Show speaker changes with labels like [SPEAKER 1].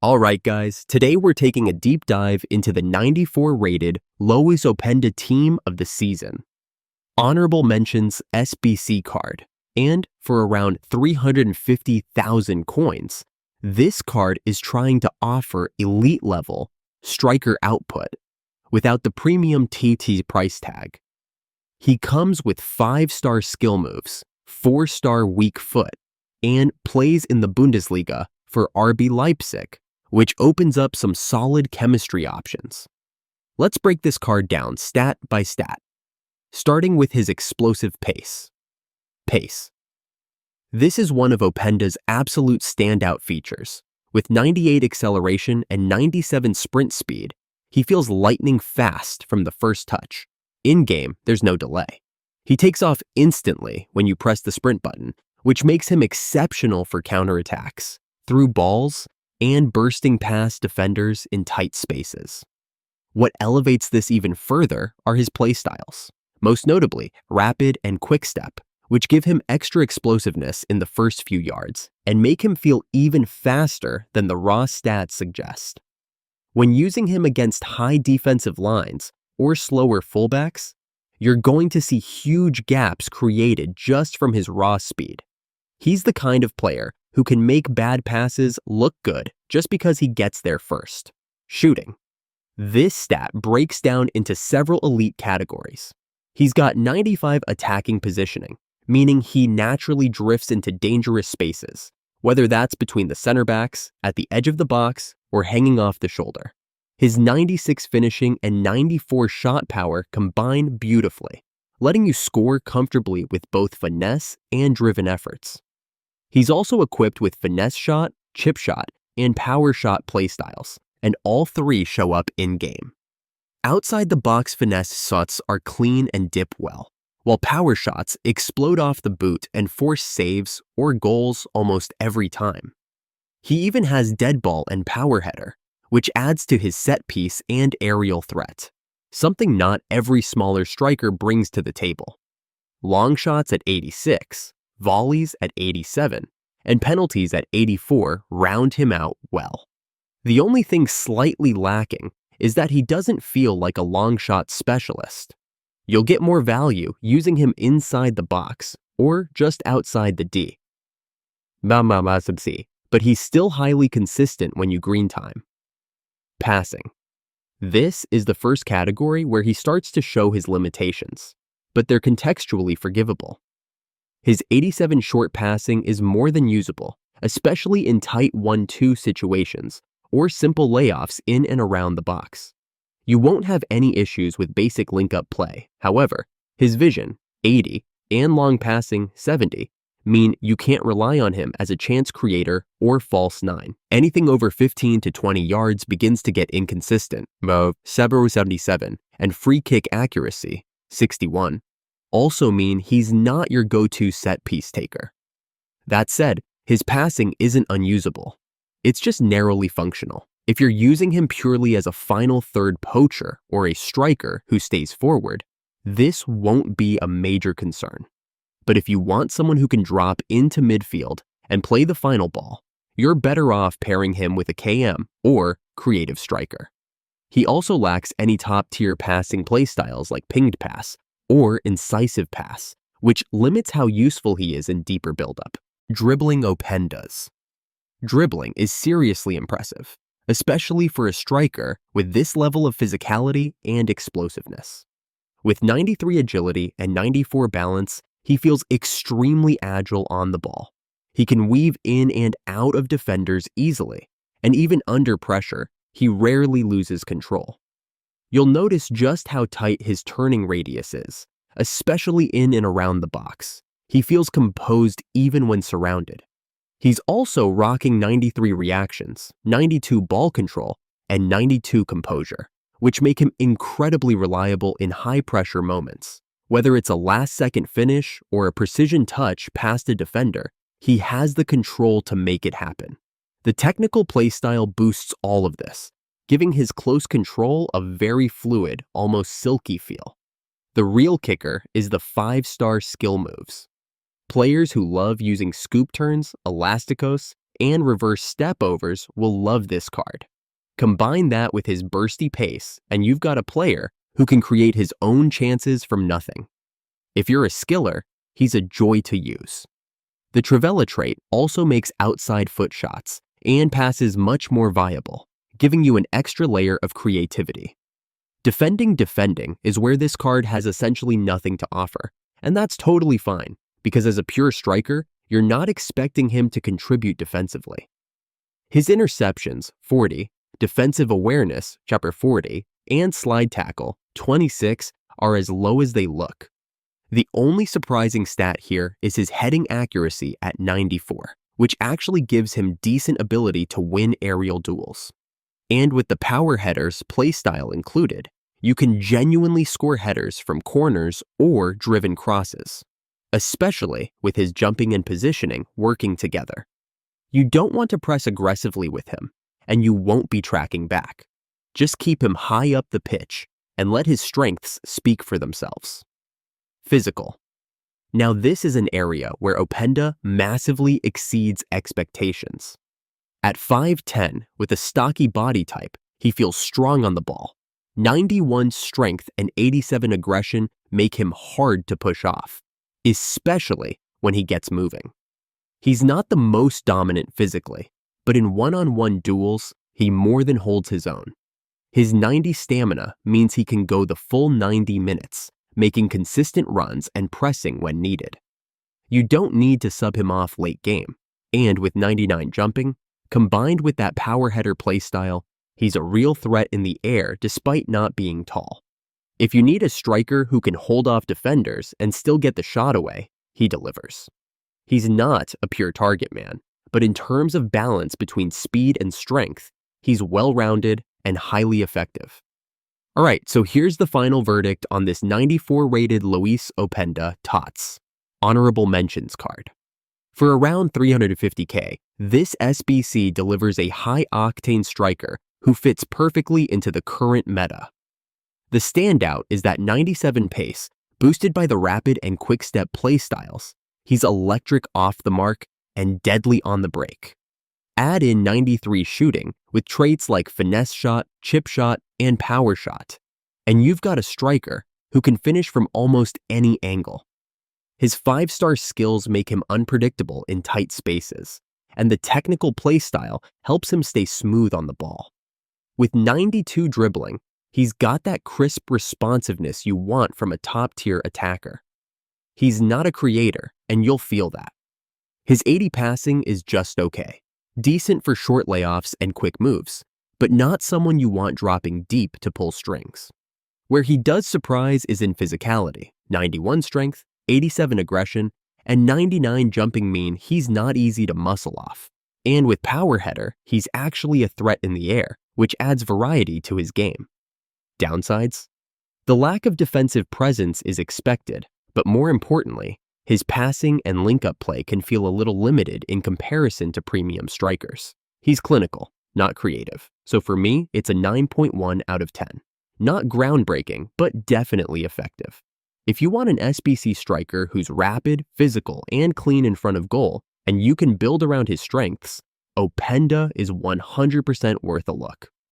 [SPEAKER 1] Alright guys, today we're taking a deep dive into the 94 rated Loïs Openda Team of the season. Honorable mentions SBC card, and for around 350,000 coins, this card is trying to offer elite level striker output without the premium TT price tag. He comes with 5-star skill moves, 4-star weak foot, and plays in the Bundesliga for RB Leipzig, which opens up some solid chemistry options. Let's break this card down stat by stat, starting with his explosive pace. This is one of Openda's absolute standout features. With 98 acceleration and 97 sprint speed, he feels lightning fast from the first touch. In-game, there's no delay. He takes off instantly when you press the sprint button, which makes him exceptional for counterattacks, through balls, and bursting past defenders in tight spaces. What elevates this even further are his playstyles, most notably rapid and quick step, which give him extra explosiveness in the first few yards and make him feel even faster than the raw stats suggest. When using him against high defensive lines or slower fullbacks, you're going to see huge gaps created just from his raw speed. He's the kind of player who can make bad passes look good just because he gets there first. Shooting. This stat breaks down into several elite categories. He's got 95 attacking positioning, meaning he naturally drifts into dangerous spaces, whether that's between the center backs, at the edge of the box, or hanging off the shoulder. His 96 finishing and 94 shot power combine beautifully, letting you score comfortably with both finesse and driven efforts. He's also equipped with finesse shot, chip shot, and power shot playstyles, and all three show up in-game. Outside the box finesse shots are clean and dip well, while power shots explode off the boot and force saves or goals almost every time. He even has dead ball and power header, which adds to his set piece and aerial threat, something not every smaller striker brings to the table. Long shots at 86, volleys at 87, and penalties at 84 round him out well. The only thing slightly lacking is that he doesn't feel like a long shot specialist. You'll get more value using him inside the box or just outside the D. But he's still highly consistent when you green time. Passing. This is the first category where he starts to show his limitations, but they're contextually forgivable. His 87 short passing is more than usable, especially in tight 1-2 situations or simple layoffs in and around the box. You won't have any issues with basic link-up play. However, his vision, 80, and long passing, 70, mean you can't rely on him as a chance creator or false 9. Anything over 15 to 20 yards begins to get inconsistent, 77, and free kick accuracy, 61, also mean he's not your go-to set piece taker. That said, his passing isn't unusable. It's just narrowly functional. If you're using him purely as a final third poacher or a striker who stays forward, this won't be a major concern. But if you want someone who can drop into midfield and play the final ball, you're better off pairing him with a KM or creative striker. He also lacks any top-tier passing playstyles like pinged pass or incisive pass, which limits how useful he is in deeper buildup. Dribbling Opendas. Dribbling is seriously impressive, especially for a striker with this level of physicality and explosiveness. With 93 agility and 94 balance, he feels extremely agile on the ball. He can weave in and out of defenders easily, and even under pressure, he rarely loses control. You'll notice just how tight his turning radius is, especially in and around the box. He feels composed even when surrounded. He's also rocking 93 reactions, 92 ball control, and 92 composure, which make him incredibly reliable in high-pressure moments. Whether it's a last-second finish or a precision touch past a defender, he has the control to make it happen. The technical playstyle boosts all of this, giving his close control a very fluid, almost silky feel. The real kicker is the 5-star skill moves. Players who love using scoop turns, elasticos, and reverse step-overs will love this card. Combine that with his bursty pace, and you've got a player who can create his own chances from nothing. If you're a skiller, he's a joy to use. The Trivela trait also makes outside foot shots and passes much more viable, giving you an extra layer of creativity. Defending is where this card has essentially nothing to offer, and that's totally fine, because as a pure striker, you're not expecting him to contribute defensively. His interceptions, 40, defensive awareness, chapter 40, and slide tackle, 26, are as low as they look. The only surprising stat here is his heading accuracy at 94, which actually gives him decent ability to win aerial duels. And with the power headers playstyle included, you can genuinely score headers from corners or driven crosses, especially with his jumping and positioning working together. You don't want to press aggressively with him, and you won't be tracking back. Just keep him high up the pitch and let his strengths speak for themselves. Physical. Now this is an area where Openda massively exceeds expectations. At 5'10", with a stocky body type, he feels strong on the ball. 91 strength and 87 aggression make him hard to push off, especially when he gets moving. He's not the most dominant physically, but in one-on-one duels, he more than holds his own. His 90 stamina means he can go the full 90 minutes, making consistent runs and pressing when needed. You don't need to sub him off late game, and with 99 jumping, combined with that power header playstyle, he's a real threat in the air despite not being tall. If you need a striker who can hold off defenders and still get the shot away, he delivers. He's not a pure target man, but in terms of balance between speed and strength, he's well-rounded and highly effective. Alright, so here's the final verdict on this 94 rated Loïs Openda TOTS Honourable Mentions card. For around 350k, this SBC delivers a high-octane striker who fits perfectly into the current meta. The standout is that 97 pace, boosted by the rapid and quick-step playstyles. He's electric off the mark and deadly on the break. Add in 93 shooting with traits like finesse shot, chip shot, and power shot, and you've got a striker who can finish from almost any angle. His 5-star skills make him unpredictable in tight spaces, and the technical playstyle helps him stay smooth on the ball. With 92 dribbling, he's got that crisp responsiveness you want from a top-tier attacker. He's not a creator, and you'll feel that. His 80 passing is just okay, decent for short layoffs and quick moves, but not someone you want dropping deep to pull strings. Where he does surprise is in physicality, 91 strength, 87 aggression, and 99 jumping mean he's not easy to muscle off. And with power header, he's actually a threat in the air, which adds variety to his game. Downsides? The lack of defensive presence is expected, but more importantly, his passing and link-up play can feel a little limited in comparison to premium strikers. He's clinical, not creative, so for me, it's a 9.1 out of 10. Not groundbreaking, but definitely effective. If you want an SBC striker who's rapid, physical, and clean in front of goal, and you can build around his strengths, Openda is 100% worth a look.